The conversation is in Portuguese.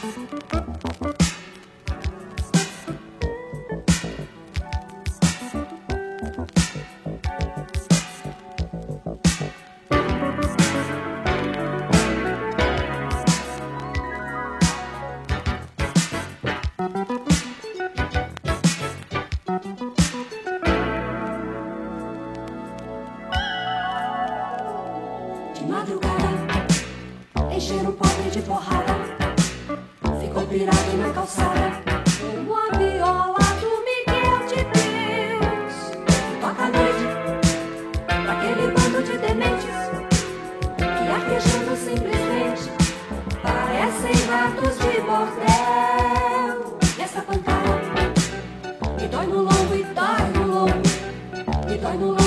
De madrugada, encheram o pobre de porrada, ficou pirado na calçada, como a viola do Miguel de Deus. Toca a noite pra aquele bando de dementes que arquejando simplesmente parecem ratos de bordel. E essa pancada me dói no lombo e dói no lombo, me dói no lombo.